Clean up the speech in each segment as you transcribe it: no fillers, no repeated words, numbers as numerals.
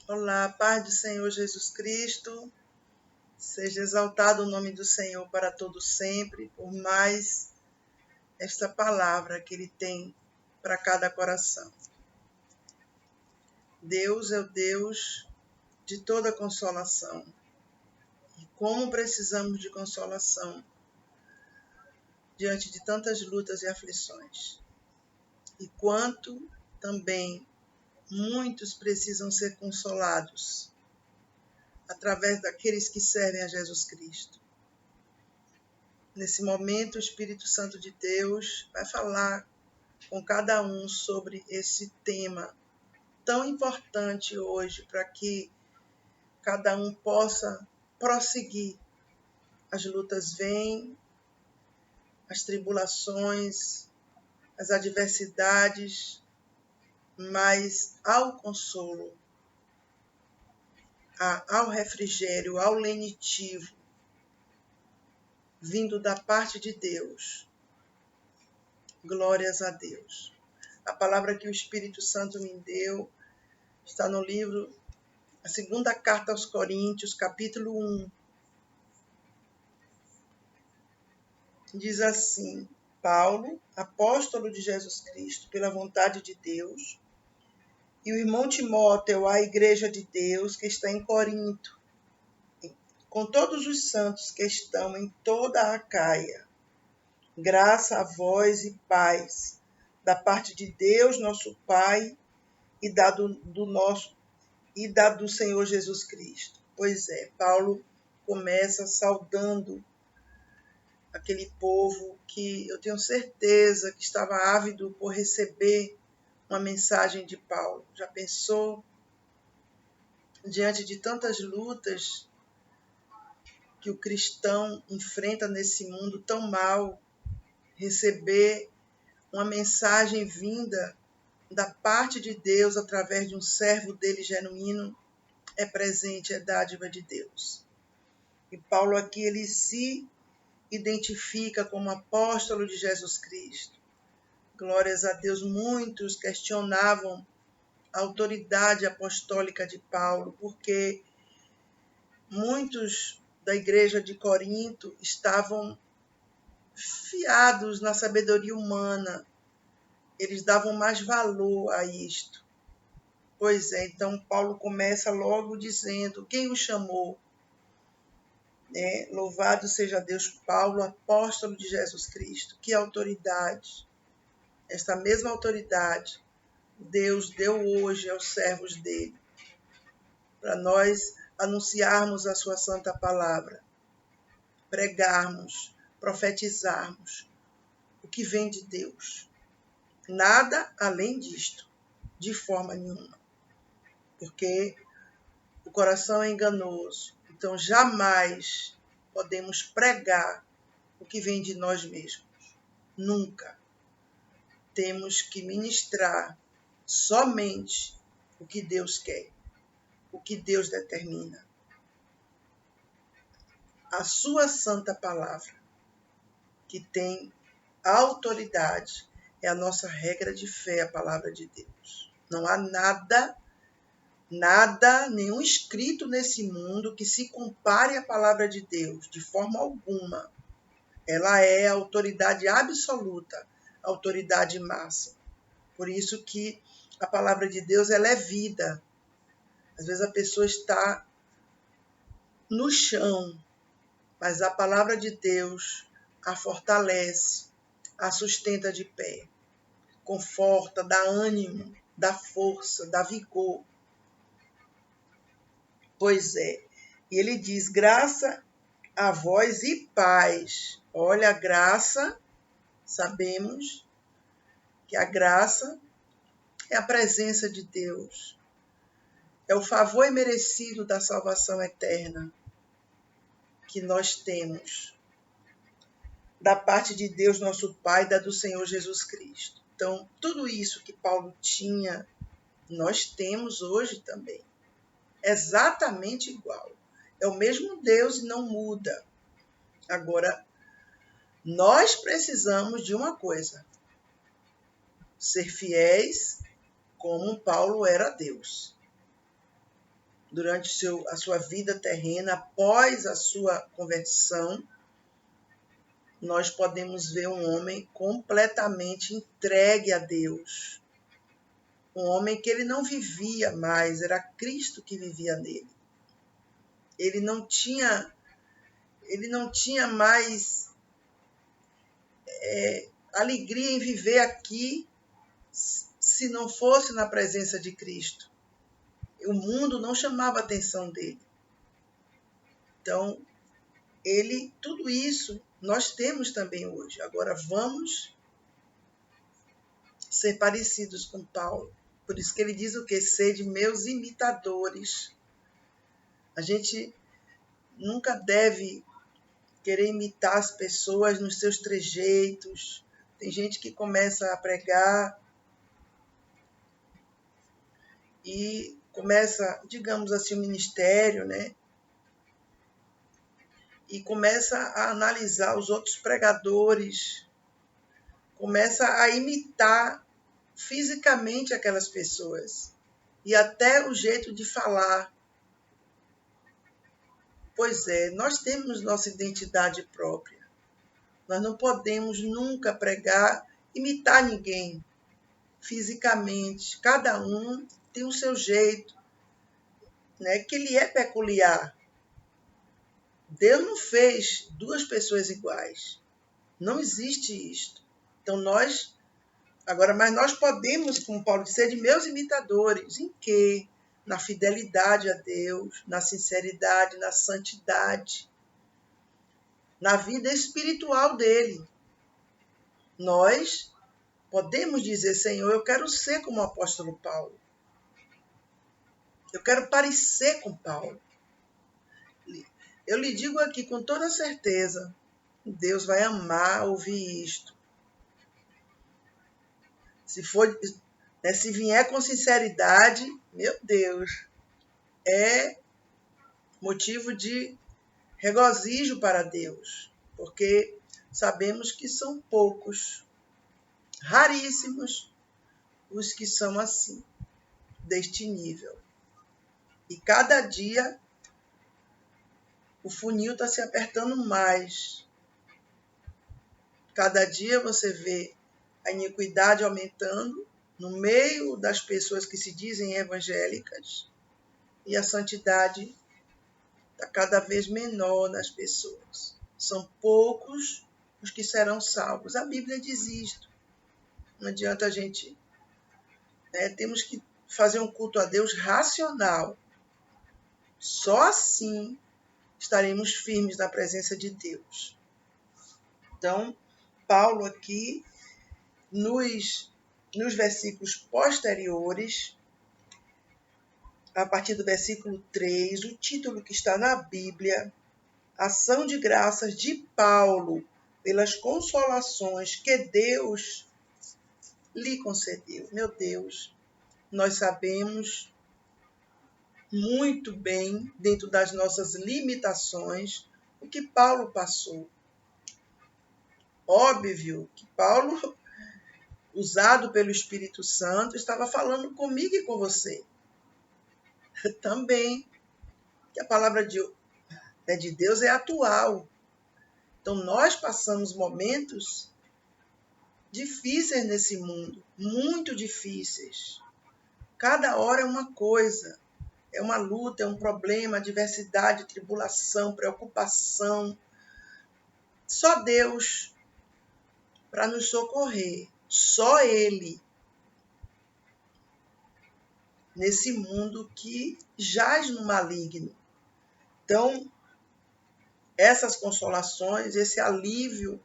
Olá, paz do Senhor Jesus Cristo, seja exaltado o nome do Senhor para todo sempre, por mais esta palavra que Ele tem para cada coração. Deus é o Deus de toda consolação. E como precisamos de consolação diante de tantas lutas e aflições. E quanto também muitos precisam ser consolados através daqueles que servem a Jesus Cristo. Nesse momento, o Espírito Santo de Deus vai falar com cada um sobre esse tema tão importante hoje, para que cada um possa prosseguir. As lutas vêm, as tribulações, as adversidades, mas ao consolo, ao refrigério, ao lenitivo, vindo da parte de Deus. Glórias a Deus. A palavra que o Espírito Santo me deu está no livro, a segunda carta aos Coríntios, capítulo 1. Diz assim: Paulo, apóstolo de Jesus Cristo, pela vontade de Deus, e o irmão Timóteo, à igreja de Deus que está em Corinto, com todos os santos que estão em toda a Acaia. Graça a vós e paz, da parte de Deus, nosso Pai, e da do Senhor Jesus Cristo. Pois é, Paulo começa saudando aquele povo que eu tenho certeza que estava ávido por receber uma mensagem de Paulo. Já pensou, diante de tantas lutas que o cristão enfrenta nesse mundo tão mal, receber uma mensagem vinda da parte de Deus através de um servo dele genuíno é presente, é dádiva de Deus. E Paulo aqui, ele se identifica como apóstolo de Jesus Cristo. Glórias a Deus, muitos questionavam a autoridade apostólica de Paulo, porque muitos da igreja de Corinto estavam fiados na sabedoria humana, eles davam mais valor a isto. Pois é, então Paulo começa logo dizendo quem o chamou. Louvado seja Deus, Paulo, apóstolo de Jesus Cristo. Que autoridade! Esta mesma autoridade Deus deu hoje aos servos dele, para nós anunciarmos a sua santa palavra, pregarmos, profetizarmos o que vem de Deus. Nada além disto, de forma nenhuma. Porque o coração é enganoso, então jamais podemos pregar o que vem de nós mesmos. Nunca. Temos que ministrar somente o que Deus quer, o que Deus determina. A sua santa palavra, que tem autoridade, é a nossa regra de fé, a palavra de Deus. Não há nada, nenhum escrito nesse mundo que se compare à palavra de Deus, de forma alguma. Ela é a autoridade absoluta, a autoridade máxima. Por isso que a palavra de Deus, ela é vida. Às vezes a pessoa está no chão, mas a palavra de Deus a fortalece, a sustenta de pé, conforta, dá ânimo, dá força, dá vigor. Pois é, e ele diz, graça a vós e paz. Olha, a graça, sabemos que a graça é a presença de Deus, é o favor imerecido da salvação eterna que nós temos da parte de Deus, nosso Pai, da do Senhor Jesus Cristo. Então, tudo isso que Paulo tinha, nós temos hoje também. Exatamente igual. É o mesmo Deus e não muda. Agora, nós precisamos de uma coisa: ser fiéis como Paulo era a Deus. durante a sua vida terrena, após a sua conversão, nós podemos ver um homem completamente entregue a Deus. Um homem que ele não vivia mais, era Cristo que vivia nele. Ele não tinha mais alegria em viver aqui se não fosse na presença de Cristo. O mundo não chamava a atenção dele. Então, tudo isso nós temos também hoje. Agora vamos ser parecidos com Paulo. Por isso que ele diz o quê? Sede meus imitadores. A gente nunca deve querer imitar as pessoas nos seus trejeitos. Tem gente que começa a pregar e começa, digamos assim, o ministério, né? E começa a analisar os outros pregadores, começa a imitar fisicamente aquelas pessoas e até o jeito de falar. Pois é, nós temos nossa identidade própria. Nós não podemos nunca pregar, imitar ninguém fisicamente. Cada um tem o seu jeito, né, que ele é peculiar. Deus não fez duas pessoas iguais. Não existe isto. Então mas nós podemos, como Paulo disse, ser de meus imitadores. Em quê? Na fidelidade a Deus, na sinceridade, na santidade, na vida espiritual dele. Nós podemos dizer, Senhor, eu quero ser como o apóstolo Paulo. Eu quero parecer com Paulo. Eu lhe digo aqui com toda certeza, Deus vai amar ouvir isto. Se vier com sinceridade, meu Deus, é motivo de regozijo para Deus, porque sabemos que são poucos, raríssimos, os que são assim, deste nível. E cada dia o funil está se apertando mais. Cada dia você vê a iniquidade aumentando no meio das pessoas que se dizem evangélicas e a santidade está cada vez menor nas pessoas. São poucos os que serão salvos. A Bíblia diz isto. Não adianta a gente... temos que fazer um culto a Deus racional. Só assim estaremos firmes na presença de Deus. Então, Paulo aqui, nos versículos posteriores, a partir do versículo 3, o título que está na Bíblia, Ação de Graças de Paulo pelas consolações que Deus lhe concedeu. Meu Deus, nós sabemos muito bem, dentro das nossas limitações, o que Paulo passou. Óbvio que Paulo, usado pelo Espírito Santo, estava falando comigo e com você. Também, que a palavra de Deus é atual. Então, nós passamos momentos difíceis nesse mundo, muito difíceis. Cada hora é uma coisa, é uma luta, é um problema, adversidade, tribulação, preocupação. Só Deus para nos socorrer, só Ele, nesse mundo que jaz no maligno. Então, essas consolações, esse alívio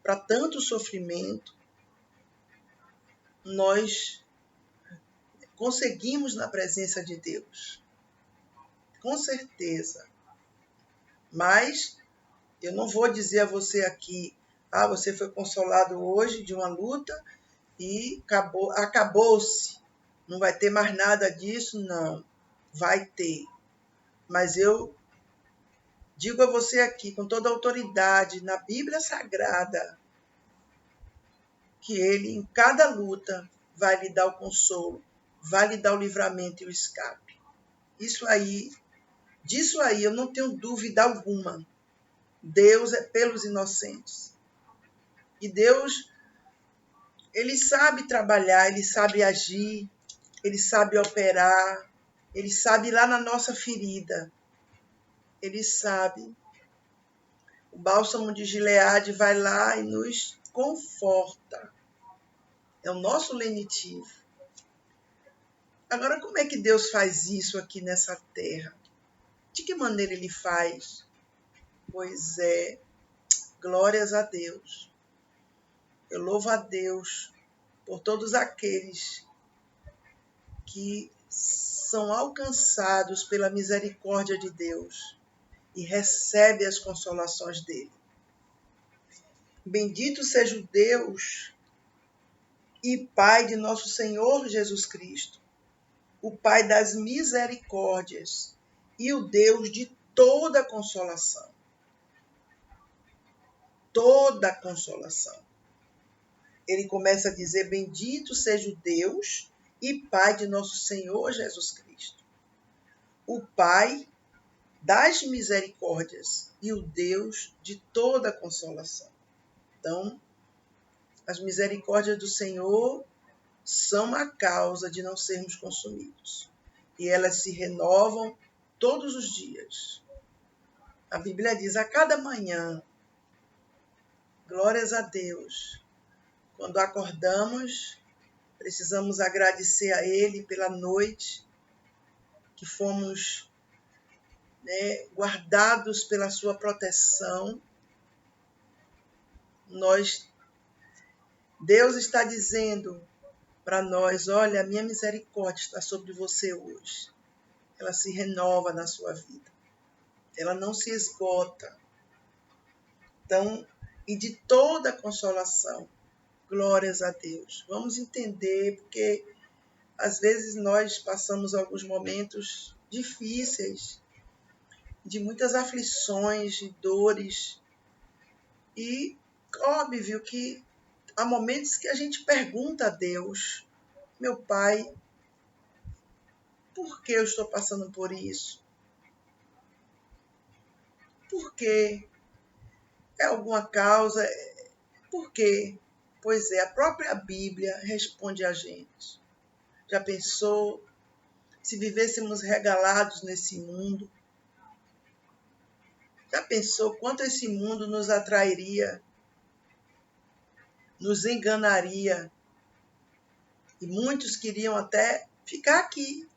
para tanto sofrimento, nós conseguimos na presença de Deus. Com certeza. Mas eu não vou dizer a você aqui, você foi consolado hoje de uma luta e acabou-se. Não vai ter mais nada disso, não. Vai ter. Mas eu digo a você aqui, com toda a autoridade, na Bíblia Sagrada, que Ele, em cada luta, vai lhe dar o consolo, vai lhe dar o livramento e o escape. disso aí eu não tenho dúvida alguma. Deus é pelos inocentes. E Deus, ele sabe trabalhar, ele sabe agir, ele sabe operar, ele sabe ir lá na nossa ferida. Ele sabe. O bálsamo de Gileade vai lá e nos conforta. É o nosso lenitivo. Agora, como é que Deus faz isso aqui nessa terra? De que maneira ele faz? Pois é, glórias a Deus. Eu louvo a Deus por todos aqueles que são alcançados pela misericórdia de Deus e recebem as consolações dele. Bendito seja o Deus e Pai de nosso Senhor Jesus Cristo, o Pai das misericórdias e o Deus de toda consolação. Toda consolação. Ele começa a dizer, bendito seja o Deus e Pai de nosso Senhor Jesus Cristo, o Pai das misericórdias e o Deus de toda consolação. Então, as misericórdias do Senhor são a causa de não sermos consumidos. E elas se renovam todos os dias. A Bíblia diz, a cada manhã, glórias a Deus. Quando acordamos, precisamos agradecer a Ele pela noite que fomos guardados pela sua proteção. Deus está dizendo para nós, olha, a minha misericórdia está sobre você hoje. Ela se renova na sua vida. Ela não se esgota. Então, e de toda consolação, glórias a Deus. Vamos entender, porque às vezes nós passamos alguns momentos difíceis, de muitas aflições, de dores. E óbvio que há momentos que a gente pergunta a Deus, meu Pai, por que eu estou passando por isso? Por quê? É alguma causa? Por quê? Pois é, a própria Bíblia responde a gente. Já pensou se vivêssemos regalados nesse mundo? Já pensou quanto esse mundo nos atrairia, nos enganaria? E muitos queriam até ficar aqui.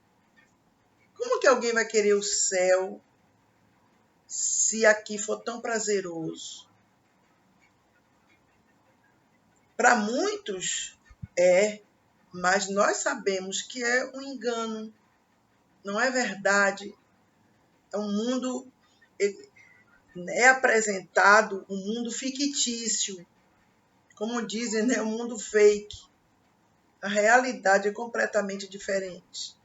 Como que alguém vai querer o céu se aqui for tão prazeroso? Para muitos mas nós sabemos que é um engano, não é verdade. É um mundo, é apresentado um mundo fictício, como dizem, um mundo fake. A realidade é completamente diferente.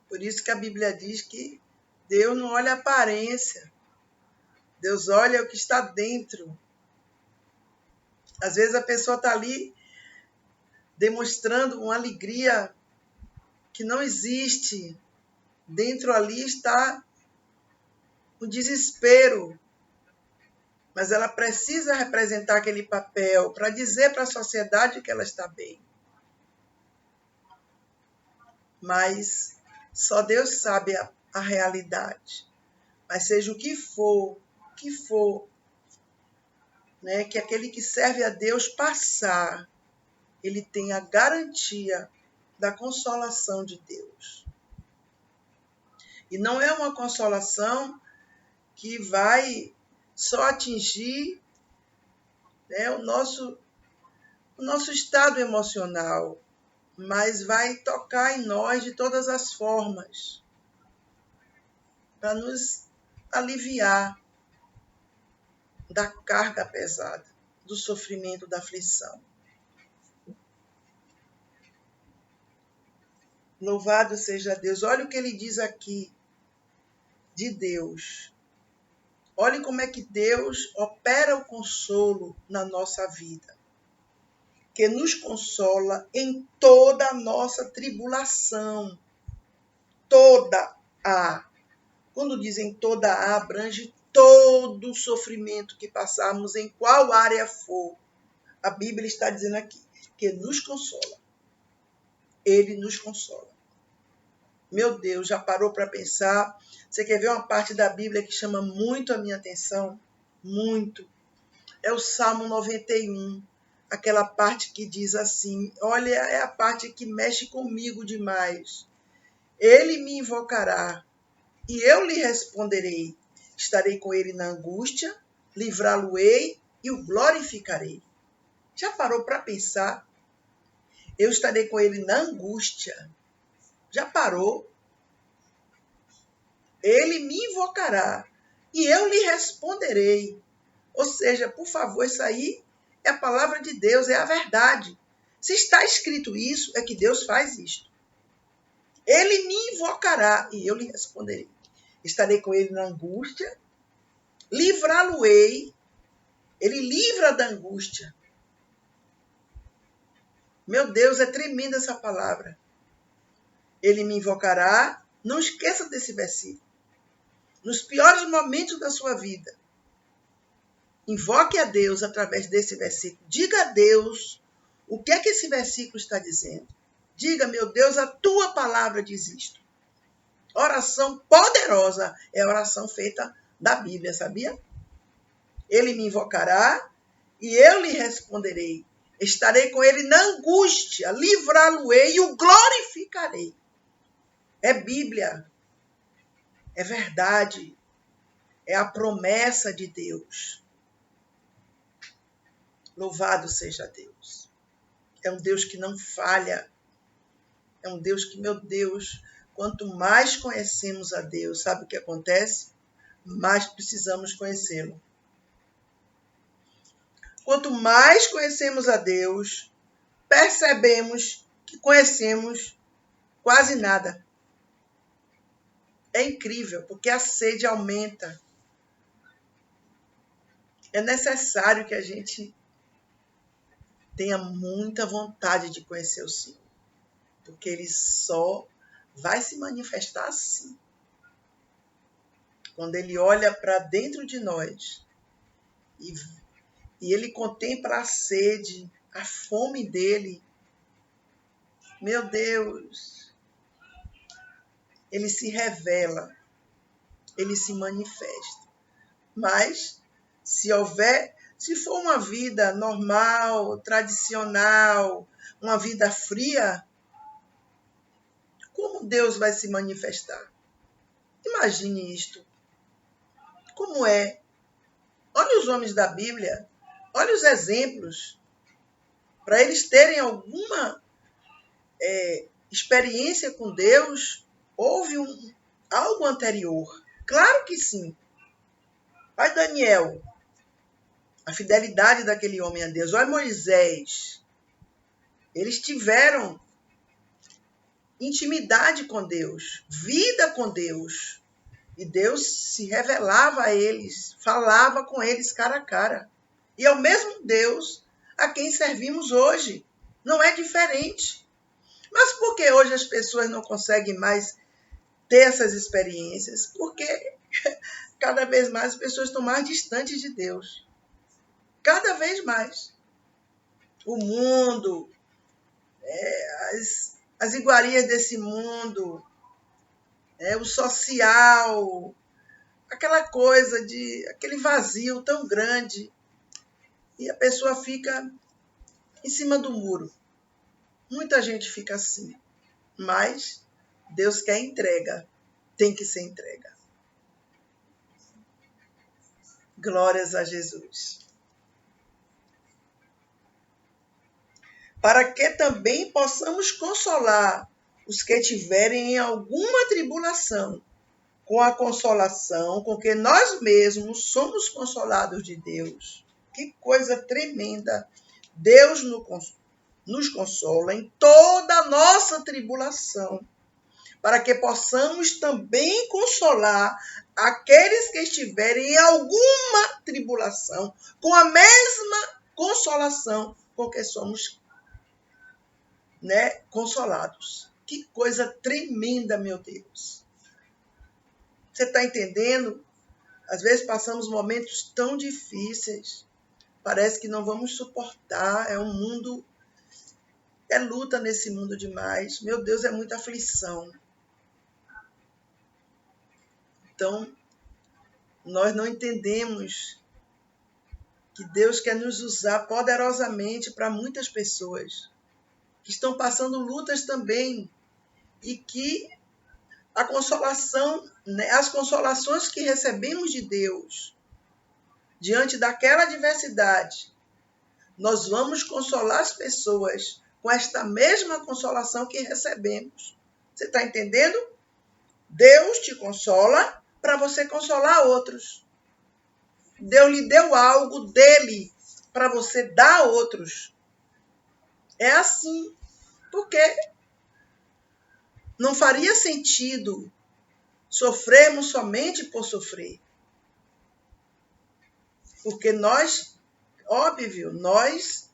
Por isso que a Bíblia diz que Deus não olha a aparência, Deus olha o que está dentro. Às vezes a pessoa está ali demonstrando uma alegria que não existe. Dentro ali está o desespero. Mas ela precisa representar aquele papel para dizer para a sociedade que ela está bem. Mas só Deus sabe a realidade. Mas seja o que for, que aquele que serve a Deus passar, ele tem a garantia da consolação de Deus. E não é uma consolação que vai só atingir o nosso estado emocional, mas vai tocar em nós de todas as formas, para nos aliviar da carga pesada, do sofrimento, da aflição. Louvado seja Deus. Olha o que ele diz aqui de Deus. Olhe como é que Deus opera o consolo na nossa vida, que nos consola em toda a nossa tribulação. toda a. Quando dizem toda a, abrange todo o sofrimento que passarmos em qual área for. A Bíblia está dizendo aqui que nos consola. Ele nos consola. Meu Deus, já parou para pensar? Você quer ver uma parte da Bíblia que chama muito a minha atenção? Muito. É o Salmo 91. Aquela parte que diz assim, olha, é a parte que mexe comigo demais. Ele me invocará e eu lhe responderei. Estarei com ele na angústia, livrá-lo-ei e o glorificarei. Já parou para pensar? Eu estarei com ele na angústia. Já parou? Ele me invocará e eu lhe responderei. Ou seja, por favor, isso aí é a palavra de Deus, é a verdade. Se está escrito isso, é que Deus faz isto. Ele me invocará e eu lhe responderei. Estarei com ele na angústia, livrá-lo-ei. Ele livra da angústia. Meu Deus, é tremenda essa palavra. Ele me invocará. Não esqueça desse versículo. Nos piores momentos da sua vida, invoque a Deus através desse versículo. Diga a Deus o que é que esse versículo está dizendo. Diga, meu Deus, a tua palavra diz isto. Oração poderosa é a oração feita da Bíblia, sabia? Ele me invocará e eu lhe responderei. Estarei com ele na angústia, livrá-lo-ei e o glorificarei. É Bíblia, é verdade, é a promessa de Deus. Louvado seja Deus. É um Deus que não falha. É um Deus que, meu Deus, quanto mais conhecemos a Deus, sabe o que acontece? Mais precisamos conhecê-lo. Quanto mais conhecemos a Deus, percebemos que conhecemos quase nada. É incrível, porque a sede aumenta. É necessário que a gente tenha muita vontade de conhecer o Senhor, porque Ele só vai se manifestar assim. Quando Ele olha para dentro de nós e Ele contempla a sede, a fome dEle, meu Deus, Ele se revela, Ele se manifesta. Mas, se for uma vida normal, tradicional, uma vida fria, como Deus vai se manifestar? Imagine isto. Como é? Olha os homens da Bíblia, olha os exemplos, para eles terem alguma experiência com Deus, houve algo anterior. Claro que sim. Olha Daniel, a fidelidade daquele homem a Deus. Olha Moisés. Eles tiveram intimidade com Deus, vida com Deus. E Deus se revelava a eles, falava com eles cara a cara. E é o mesmo Deus a quem servimos hoje. Não é diferente. Mas por que hoje as pessoas não conseguem mais ter essas experiências? Porque cada vez mais as pessoas estão mais distantes de Deus. Cada vez mais. O mundo, as iguarias desse mundo, o social, aquela coisa aquele vazio tão grande. E a pessoa fica em cima do muro. Muita gente fica assim. Mas Deus quer entrega. Tem que ser entrega. Glórias a Jesus. Para que também possamos consolar os que tiverem em alguma tribulação, com a consolação com que nós mesmos somos consolados de Deus. Que coisa tremenda! Deus nos consola em toda a nossa tribulação, para que possamos também consolar aqueles que estiverem em alguma tribulação, com a mesma consolação com que somos consolados. Que coisa tremenda, meu Deus. Você está entendendo? Às vezes passamos momentos tão difíceis. Parece que não vamos suportar. É um mundo, é luta nesse mundo demais. Meu Deus, é muita aflição. Então, nós não entendemos que Deus quer nos usar poderosamente para muitas pessoas que estão passando lutas também e que a consolação, né, as consolações que recebemos de Deus diante daquela adversidade, nós vamos consolar as pessoas com esta mesma consolação que recebemos. Você está entendendo? Deus te consola para você consolar outros. Deus lhe deu algo dele para você dar a outros. É assim. Porque não faria sentido sofrermos somente por sofrer. Porque nós, óbvio, nós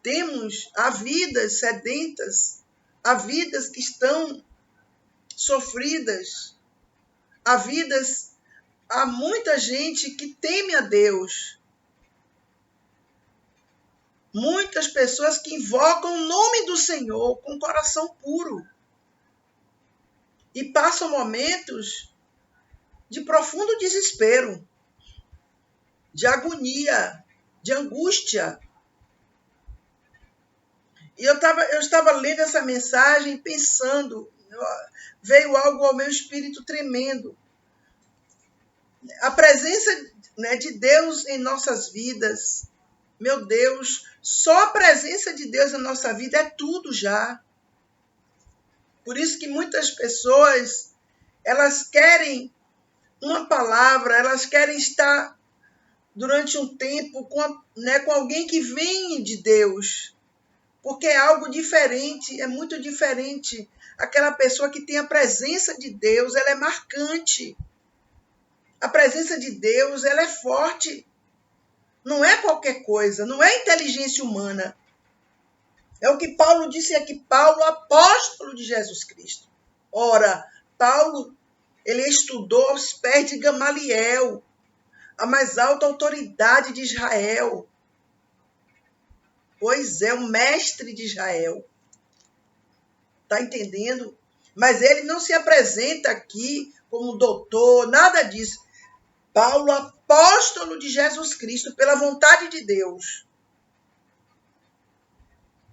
temos há vidas sedentas, há vidas que estão sofridas, há muita gente que teme a Deus. Muitas pessoas que invocam o nome do Senhor com coração puro. E passam momentos de profundo desespero, de agonia, de angústia. E eu estava lendo essa mensagem pensando, veio algo ao meu espírito tremendo. A presença, né, de Deus em nossas vidas, meu Deus, só a presença de Deus na nossa vida é tudo já. Por isso que muitas pessoas, elas querem uma palavra, elas querem estar durante um tempo com alguém que vem de Deus, porque é algo diferente, é muito diferente. Aquela pessoa que tem a presença de Deus, ela é marcante. A presença de Deus, ela é forte. Não é qualquer coisa, não é inteligência humana. É o que Paulo disse aqui, Paulo, apóstolo de Jesus Cristo. Ora, Paulo, ele estudou aos pés de Gamaliel, a mais alta autoridade de Israel. Pois é, o mestre de Israel. Está entendendo? Mas ele não se apresenta aqui como doutor, nada disso. Paulo, apóstolo de Jesus Cristo, pela vontade de Deus.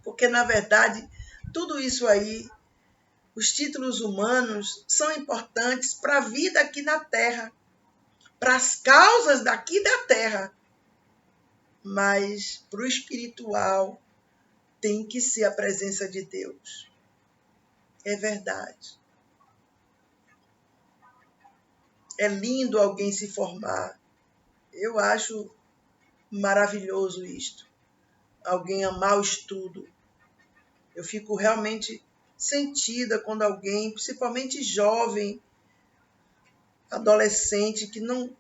Porque, na verdade, tudo isso aí, os títulos humanos, são importantes para a vida aqui na Terra, para as causas daqui da Terra. Mas para o espiritual tem que ser a presença de Deus. É verdade. É lindo alguém se formar. Eu acho maravilhoso isto. Alguém amar o estudo. Eu fico realmente sentida quando alguém, principalmente jovem, adolescente, que não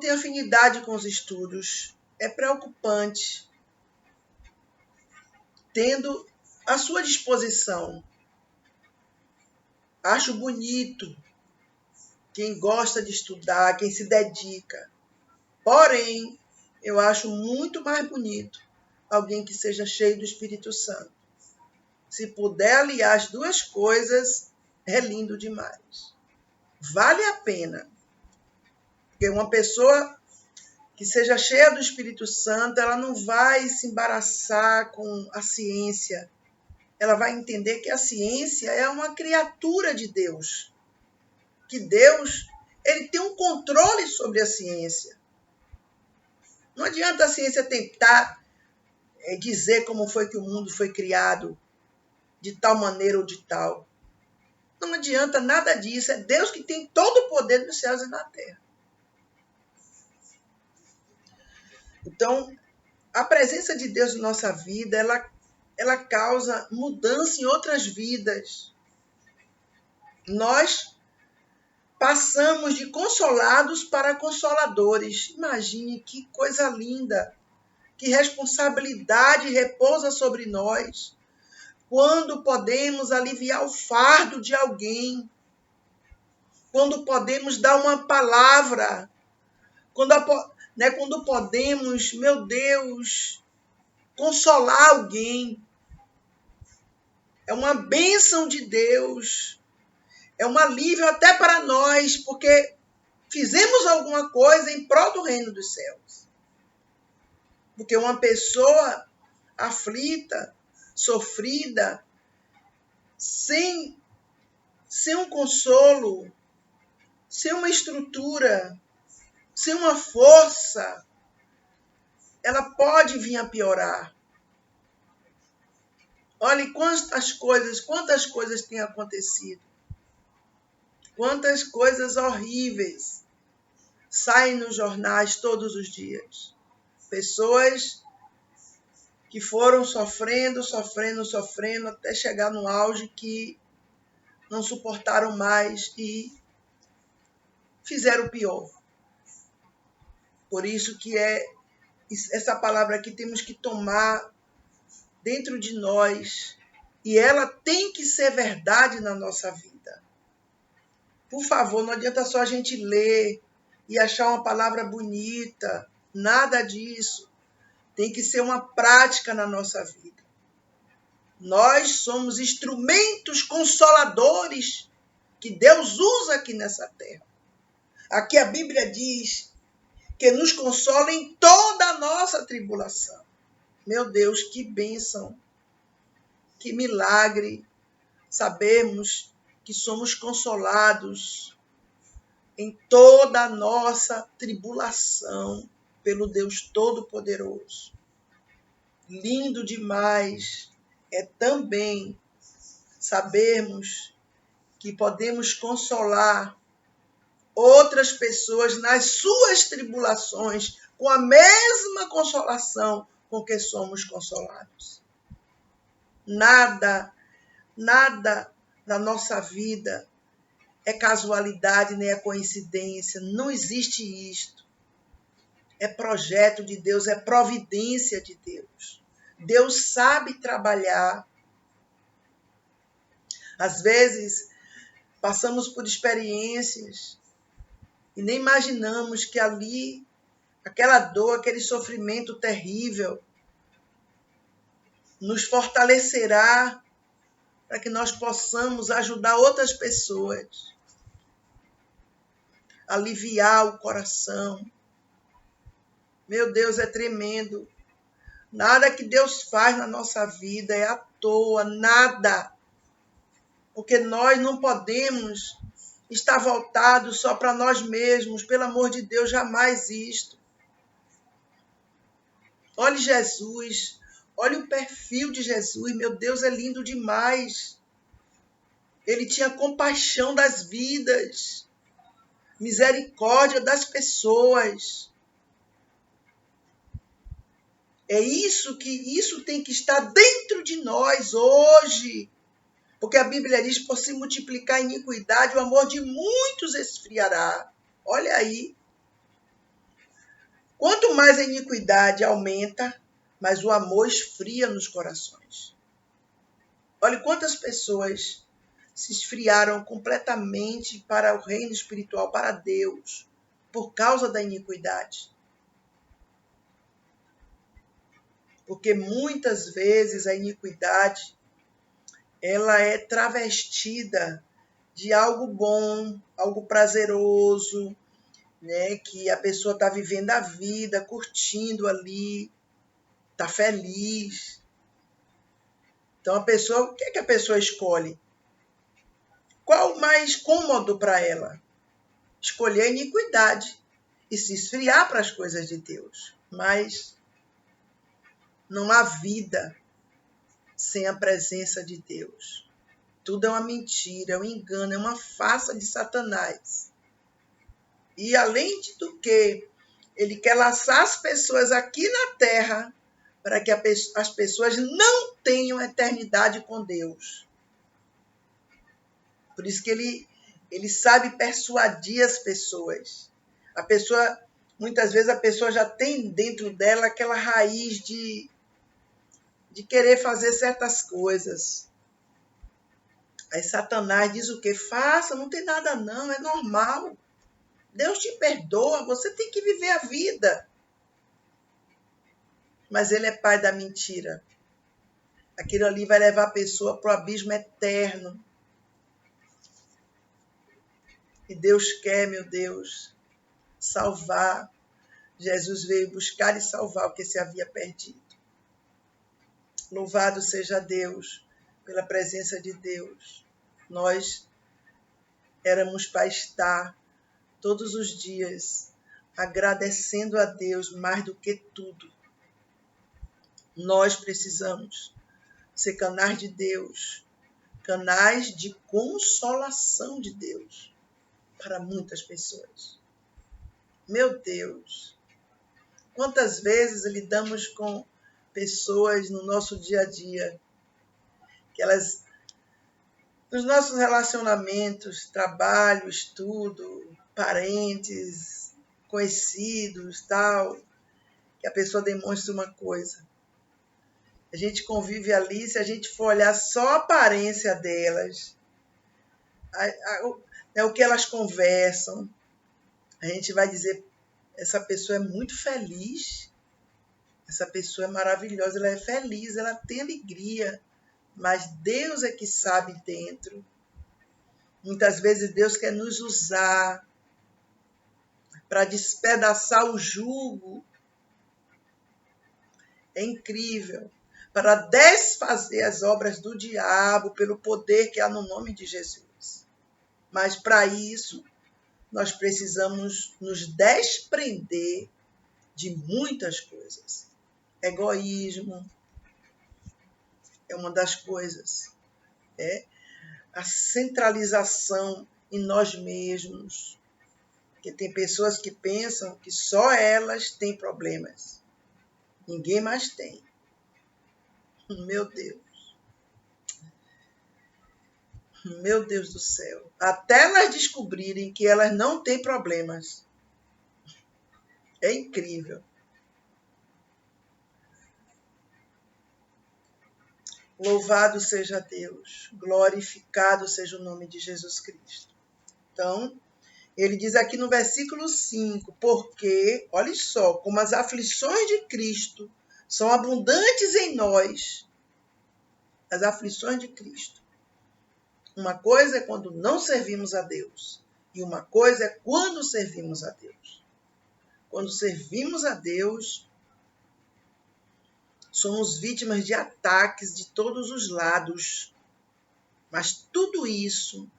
tem afinidade com os estudos. É preocupante. Tendo à sua disposição. Acho bonito quem gosta de estudar, quem se dedica. Porém, eu acho muito mais bonito alguém que seja cheio do Espírito Santo. Se puder aliar as duas coisas, é lindo demais. Vale a pena. Porque uma pessoa que seja cheia do Espírito Santo, ela não vai se embaraçar com a ciência. Ela vai entender que a ciência é uma criatura de Deus. Que Deus, ele tem um controle sobre a ciência. Não adianta a ciência tentar dizer como foi que o mundo foi criado, de tal maneira ou de tal. Não adianta nada disso. É Deus que tem todo o poder nos céus e na terra. Então, a presença de Deus na nossa vida, ela causa mudança em outras vidas. Nós passamos de consolados para consoladores. Imagine que coisa linda, que responsabilidade repousa sobre nós quando podemos aliviar o fardo de alguém, quando podemos dar uma palavra, quando podemos, meu Deus, consolar alguém. É uma bênção de Deus, é um alívio até para nós, porque fizemos alguma coisa em prol do reino dos céus. Porque uma pessoa aflita, sofrida, sem um consolo, sem uma estrutura, sem uma força, ela pode vir a piorar. Olhe quantas coisas têm acontecido. Quantas coisas horríveis saem nos jornais todos os dias. Pessoas que foram sofrendo, até chegar no auge que não suportaram mais e fizeram o pior. Por isso que essa palavra aqui temos que tomar dentro de nós e ela tem que ser verdade na nossa vida. Por favor, não adianta só a gente ler e achar uma palavra bonita, nada disso. Tem que ser uma prática na nossa vida. Nós somos instrumentos consoladores que Deus usa aqui nessa terra. Aqui a Bíblia diz que nos consola em toda a nossa tribulação. Meu Deus, que bênção, que milagre sabermos que somos consolados em toda a nossa tribulação pelo Deus Todo-Poderoso. Lindo demais é também sabermos que podemos consolar outras pessoas nas suas tribulações com a mesma consolação com que somos consolados. Nada na nossa vida é casualidade nem é coincidência. Não existe isto. É projeto de Deus, é providência de Deus. Deus sabe trabalhar. Às vezes, passamos por experiências e nem imaginamos que ali, aquela dor, aquele sofrimento terrível, nos fortalecerá para que nós possamos ajudar outras pessoas, aliviar o coração. Meu Deus, é tremendo. Nada que Deus faz na nossa vida é à toa, nada. Porque nós não podemos estar voltados só para nós mesmos. Pelo amor de Deus, jamais isto. Olhe Jesus, olhe o perfil de Jesus. Meu Deus, é lindo demais. Ele tinha compaixão das vidas, misericórdia das pessoas. É isso tem que estar dentro de nós hoje. Porque a Bíblia diz, por se multiplicar a iniquidade, o amor de muitos esfriará. Olha aí. Quanto mais a iniquidade aumenta, mais o amor esfria nos corações. Olha quantas pessoas se esfriaram completamente para o reino espiritual, para Deus, por causa da iniquidade. Porque muitas vezes a iniquidade ela é travestida de algo bom, algo prazeroso, né? Que a pessoa está vivendo a vida, curtindo ali, está feliz. Então, o que é que a pessoa escolhe? Qual o mais cômodo para ela? Escolher a iniquidade e se esfriar para as coisas de Deus. Mas não há vida sem a presença de Deus. Tudo é uma mentira, é um engano, é uma farsa de Satanás. E além do que, ele quer laçar as pessoas aqui na terra para que as pessoas não tenham eternidade com Deus. Por isso que ele sabe persuadir as pessoas. Muitas vezes a pessoa já tem dentro dela aquela raiz de de querer fazer certas coisas. Aí Satanás diz o quê? Faça, não tem nada não, é normal. Deus te perdoa, você tem que viver a vida. Mas ele é pai da mentira. Aquilo ali vai levar a pessoa para o abismo eterno. E Deus quer, meu Deus, salvar. Jesus veio buscar e salvar o que se havia perdido. Louvado seja Deus pela presença de Deus. Nós éramos para estar todos os dias agradecendo a Deus mais do que tudo. Nós precisamos ser canais de Deus, canais de consolação de Deus para muitas pessoas. Meu Deus, quantas vezes lidamos com pessoas no nosso dia a dia, que elas, nos nossos relacionamentos, trabalho, estudo, parentes, conhecidos, tal, que a pessoa demonstra uma coisa. A gente convive ali, se a gente for olhar só a aparência delas, o que elas conversam, a gente vai dizer, essa pessoa é muito feliz, essa pessoa é maravilhosa, ela é feliz, ela tem alegria, mas Deus é que sabe dentro. Muitas vezes Deus quer nos usar para despedaçar o jugo. É incrível. Para desfazer as obras do diabo pelo poder que há no nome de Jesus. Mas para isso, nós precisamos nos desprender de muitas coisas. Egoísmo é uma das coisas. A centralização em nós mesmos. Porque tem pessoas que pensam que só elas têm problemas. Ninguém mais tem. Meu Deus. Meu Deus do céu. Até elas descobrirem que elas não têm problemas. É incrível. Louvado seja Deus. Glorificado seja o nome de Jesus Cristo. Então, ele diz aqui no versículo 5, porque, olha só, como as aflições de Cristo são abundantes em nós, as aflições de Cristo. Uma coisa é quando não servimos a Deus, e uma coisa é quando servimos a Deus. Quando servimos a Deus, somos vítimas de ataques de todos os lados. Mas tudo isso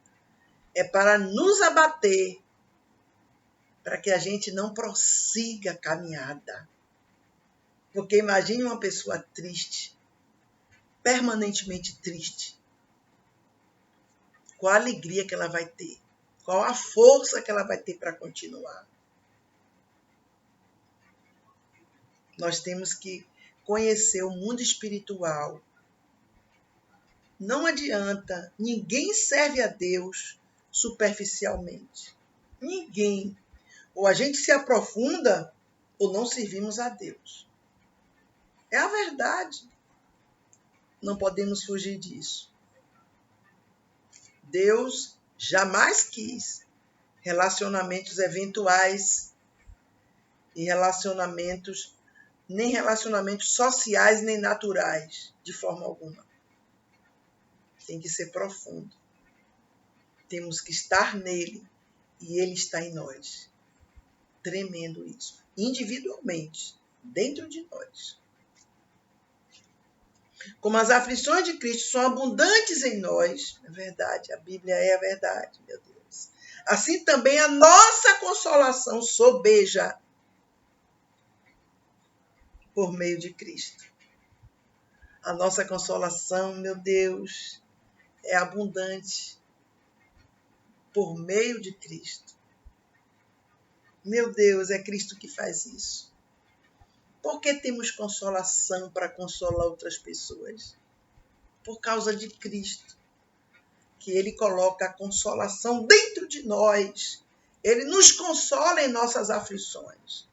é para nos abater, para que a gente não prossiga a caminhada. Porque imagine uma pessoa triste, permanentemente triste. Qual a alegria que ela vai ter? Qual a força que ela vai ter para continuar? Nós temos que conhecer o mundo espiritual. Não adianta, ninguém serve a Deus superficialmente. Ninguém. Ou a gente se aprofunda, ou não servimos a Deus. É a verdade. Não podemos fugir disso. Deus jamais quis relacionamentos eventuais e nem relacionamentos sociais nem naturais, de forma alguma. Tem que ser profundo. Temos que estar nele e ele está em nós. Tremendo isso. Individualmente, dentro de nós. Como as aflições de Cristo são abundantes em nós, é verdade, a Bíblia é a verdade, meu Deus. Assim também a nossa consolação sobeja por meio de Cristo. A nossa consolação, meu Deus, é abundante por meio de Cristo. Meu Deus, é Cristo que faz isso. Por que temos consolação para consolar outras pessoas? Por causa de Cristo, que Ele coloca a consolação dentro de nós. Ele nos consola em nossas aflições,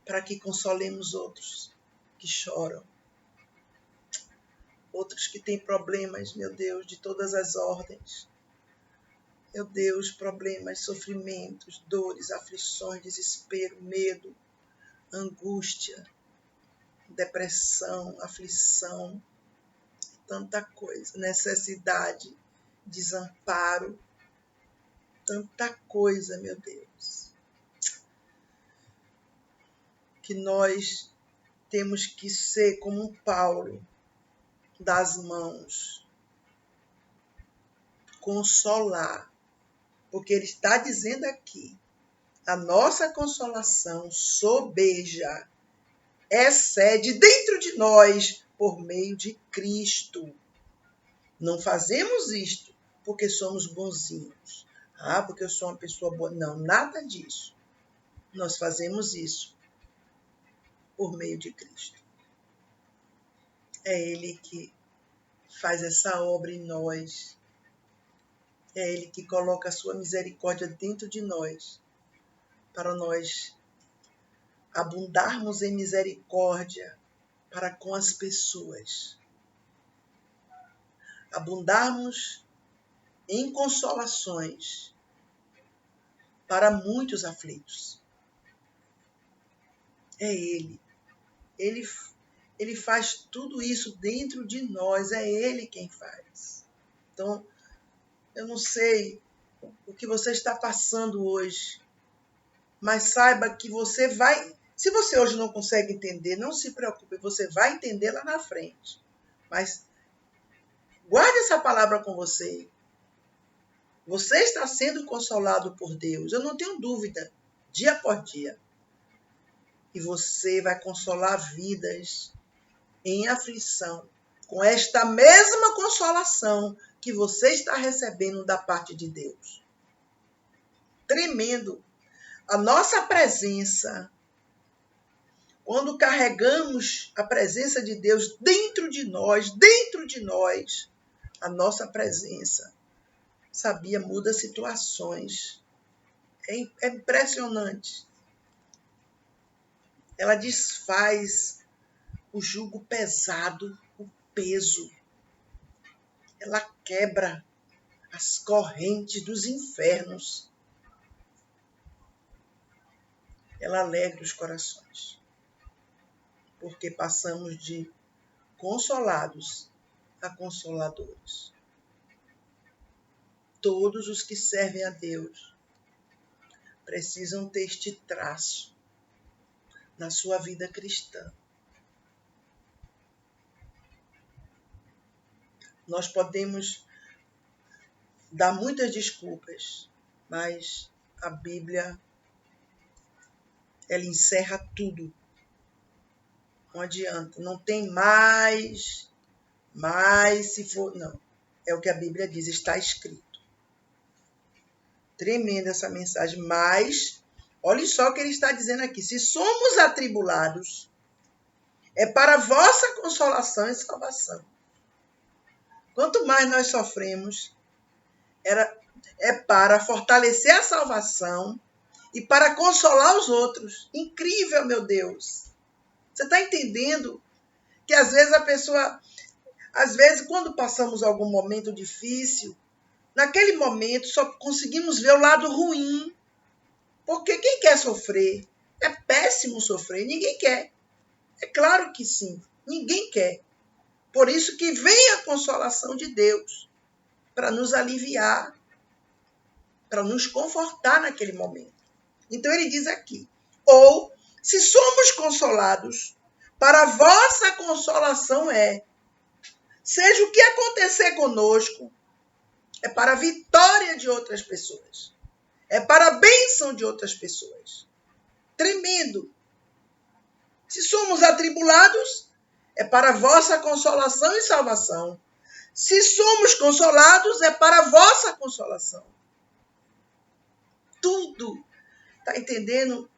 para que consolemos outros que choram. outros que têm problemas, meu Deus, de todas as ordens. Meu Deus, problemas, sofrimentos, dores, aflições, desespero, medo, angústia, depressão, aflição, tanta coisa, necessidade, desamparo, tanta coisa, meu Deus, que nós temos que ser como um Paulo, das mãos, consolar, porque ele está dizendo aqui, a nossa consolação sobeja, excede dentro de nós por meio de Cristo. Não fazemos isto porque somos bonzinhos. Porque eu sou uma pessoa boa. Não, nada disso. Nós fazemos isso por meio de Cristo. É Ele que faz essa obra em nós. É Ele que coloca a sua misericórdia dentro de nós, para nós abundarmos em misericórdia para com as pessoas. Abundarmos em consolações para muitos aflitos. É Ele. Ele faz tudo isso dentro de nós. É Ele quem faz. Então, eu não sei o que você está passando hoje, mas saiba que você vai... Se você hoje não consegue entender, não se preocupe, você vai entender lá na frente. Mas guarde essa palavra com você. Você está sendo consolado por Deus. Eu não tenho dúvida, dia por dia. E você vai consolar vidas em aflição, com esta mesma consolação que você está recebendo da parte de Deus. Tremendo. A nossa presença, quando carregamos a presença de Deus dentro de nós, a nossa presença, sabia, muda situações. É impressionante. Ela desfaz o jugo pesado, o peso. Ela quebra as correntes dos infernos. Ela alegra os corações. Porque passamos de consolados a consoladores. Todos os que servem a Deus precisam ter este traço na sua vida cristã. Nós podemos dar muitas desculpas, mas a Bíblia, ela encerra tudo. Não adianta, não tem mais se for... Não, é o que a Bíblia diz, está escrito. Tremenda essa mensagem, mas olhe só o que ele está dizendo aqui. Se somos atribulados, é para vossa consolação e salvação. Quanto mais nós sofremos, é para fortalecer a salvação e para consolar os outros. Incrível, meu Deus. Você está entendendo que às vezes quando passamos algum momento difícil, naquele momento só conseguimos ver o lado ruim. Porque quem quer sofrer? É péssimo sofrer, ninguém quer. É claro que sim, ninguém quer. Por isso que vem a consolação de Deus, para nos aliviar, para nos confortar naquele momento. Então ele diz aqui, ou se somos consolados, para a vossa consolação seja o que acontecer conosco, é para a vitória de outras pessoas. É para a bênção de outras pessoas. Tremendo. Se somos atribulados, é para a vossa consolação e salvação. Se somos consolados, é para a vossa consolação. Tudo. Está entendendo?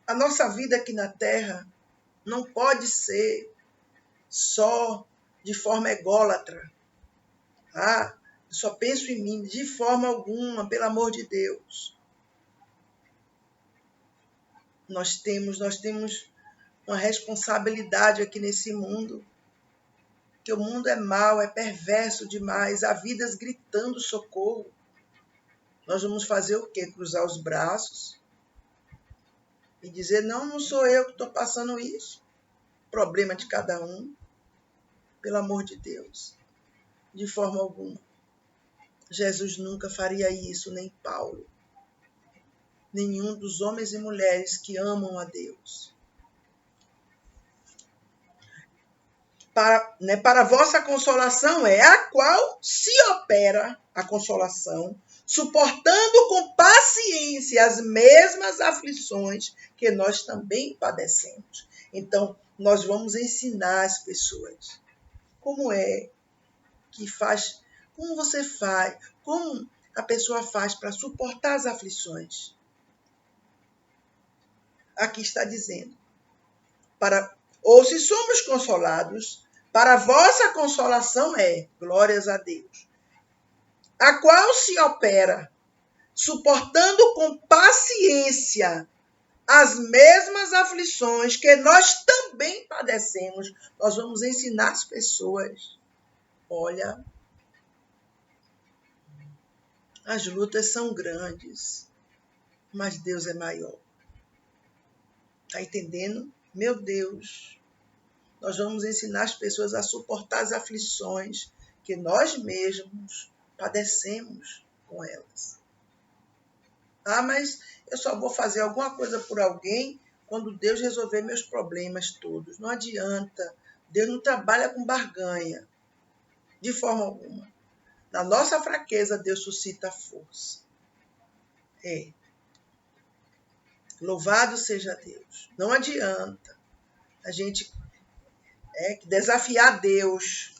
A nossa vida aqui na Terra não pode ser só de forma ególatra. Só penso em mim, de forma alguma, pelo amor de Deus. Nós temos uma responsabilidade aqui nesse mundo. que o mundo é mau, é perverso demais, há vidas gritando socorro. Nós vamos fazer o quê? Cruzar os braços e dizer, não sou eu que estou passando isso. Problema de cada um. Pelo amor de Deus. De forma alguma. Jesus nunca faria isso, nem Paulo. Nenhum dos homens e mulheres que amam a Deus. Para a vossa consolação é a qual se opera a consolação, suportando com paciência as mesmas aflições que nós também padecemos. Então, nós vamos ensinar as pessoas como é que faz, como você faz, como a pessoa faz para suportar as aflições. Aqui está dizendo, ou se somos consolados, para a vossa consolação é, glórias a Deus, a qual se opera, suportando com paciência as mesmas aflições que nós também padecemos. Nós vamos ensinar as pessoas. Olha, as lutas são grandes, mas Deus é maior. Está entendendo? Meu Deus, nós vamos ensinar as pessoas a suportar as aflições que nós mesmos padecemos com elas. Ah, mas eu só vou fazer alguma coisa por alguém quando Deus resolver meus problemas todos. Não adianta. Deus não trabalha com barganha, de forma alguma. Na nossa fraqueza, Deus suscita força. Louvado seja Deus. Não adianta a gente desafiar Deus.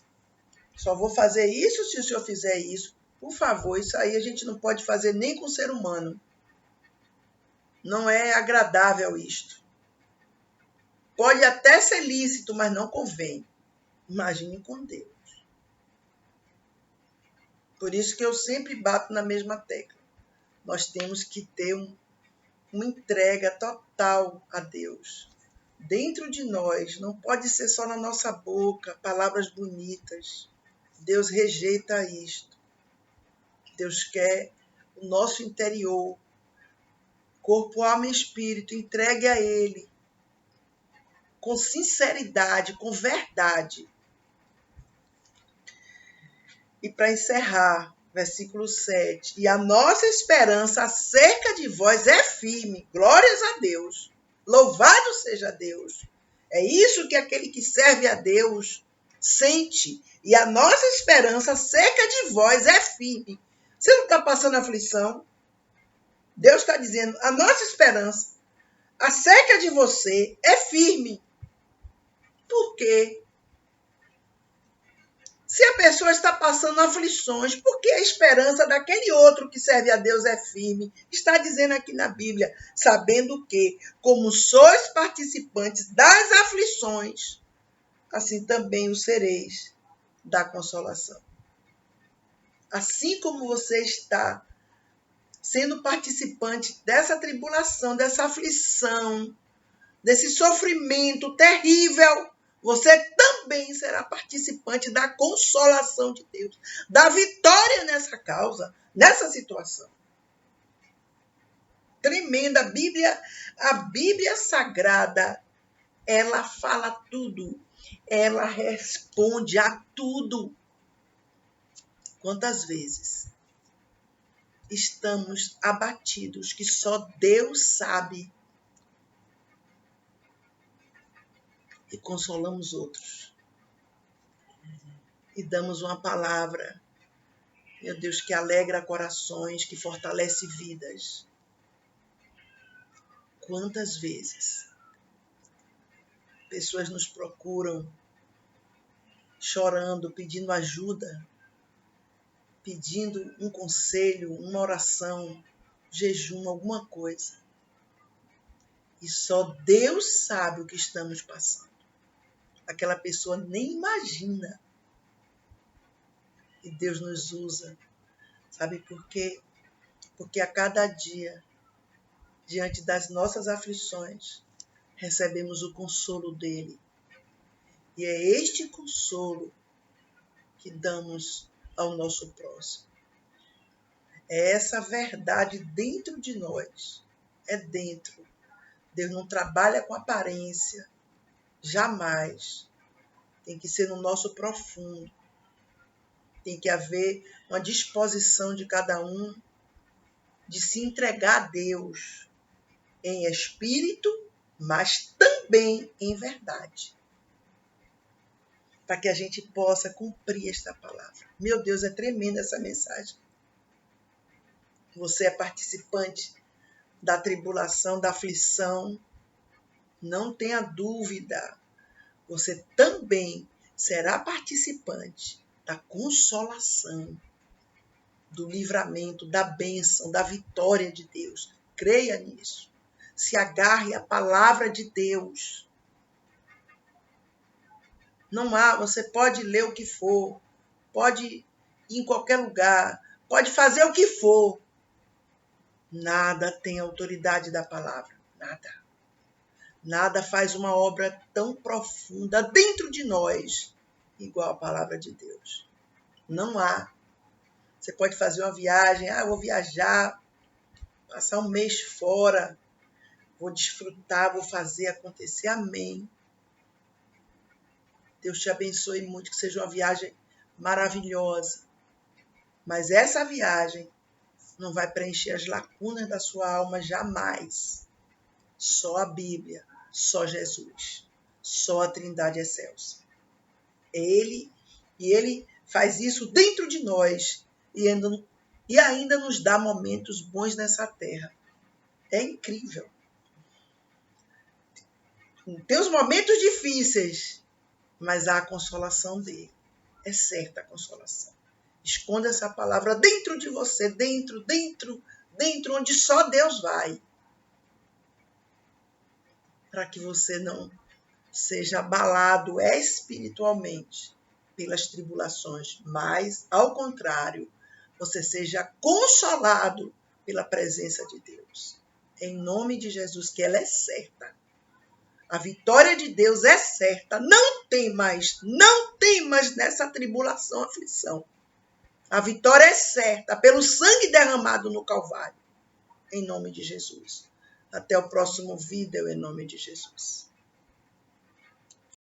Só vou fazer isso se o Senhor fizer isso. Por favor, isso aí a gente não pode fazer nem com o ser humano. Não é agradável isto. Pode até ser lícito, mas não convém. Imagine com Deus. Por isso que eu sempre bato na mesma tecla. Nós temos que ter uma entrega total a Deus. Dentro de nós, não pode ser só na nossa boca, palavras bonitas. Deus rejeita isto. Deus quer o nosso interior, corpo, alma e espírito, entregue a Ele, com sinceridade, com verdade. E para encerrar, versículo 7. E a nossa esperança acerca de vós é firme. Glórias a Deus. Louvado seja Deus. É isso que aquele que serve a Deus sente. E a nossa esperança acerca de vós é firme. Você não está passando aflição? Deus está dizendo, a nossa esperança acerca de você é firme. Por quê? Se a pessoa está passando aflições, porque a esperança daquele outro que serve a Deus é firme, está dizendo aqui na Bíblia, sabendo que, como sois participantes das aflições, assim também o sereis da consolação. Assim como você está sendo participante dessa tribulação, dessa aflição, desse sofrimento terrível, você também será participante da consolação de Deus, da vitória nessa causa, nessa situação. Tremenda. A Bíblia Sagrada, ela fala tudo. Ela responde a tudo. Quantas vezes estamos abatidos que só Deus sabe e consolamos outros. E damos uma palavra, meu Deus, que alegra corações, que fortalece vidas. Quantas vezes pessoas nos procuram chorando, pedindo ajuda, pedindo um conselho, uma oração, jejum, alguma coisa. E só Deus sabe o que estamos passando. Aquela pessoa nem imagina. E Deus nos usa. Sabe por quê? Porque a cada dia, diante das nossas aflições, recebemos o consolo dele. E é este consolo que damos ao nosso próximo. É essa verdade dentro de nós. É dentro. Deus não trabalha com aparência. Jamais. Tem que ser no nosso profundo. Tem que haver uma disposição de cada um de se entregar a Deus em espírito, mas também em verdade. Para que a gente possa cumprir esta palavra. Meu Deus, é tremenda essa mensagem. Você é participante da tribulação, da aflição. Não tenha dúvida. Você também será participante da consolação, do livramento, da bênção, da vitória de Deus. Creia nisso. Se agarre à palavra de Deus. Não há, você pode ler o que for, pode ir em qualquer lugar, pode fazer o que for. Nada tem autoridade da palavra. Nada. Nada faz uma obra tão profunda dentro de nós igual a palavra de Deus. Não há. Você pode fazer uma viagem. Eu vou viajar, passar um mês fora, vou desfrutar, vou fazer acontecer. Amém. Deus te abençoe muito, que seja uma viagem maravilhosa. Mas essa viagem não vai preencher as lacunas da sua alma jamais. Só a Bíblia, só Jesus, só a Trindade excelsa. É Ele, e Ele faz isso dentro de nós e ainda nos dá momentos bons nessa terra. É incrível. Tem os momentos difíceis, mas há a consolação dele. É certa a consolação. Esconda essa palavra dentro de você, dentro, onde só Deus vai. Para que você não seja abalado espiritualmente pelas tribulações, mas, ao contrário, você seja consolado pela presença de Deus. Em nome de Jesus, que ela é certa. A vitória de Deus é certa. Não tem mais nessa tribulação, aflição. A vitória é certa pelo sangue derramado no Calvário. Em nome de Jesus. Até o próximo vídeo, em nome de Jesus.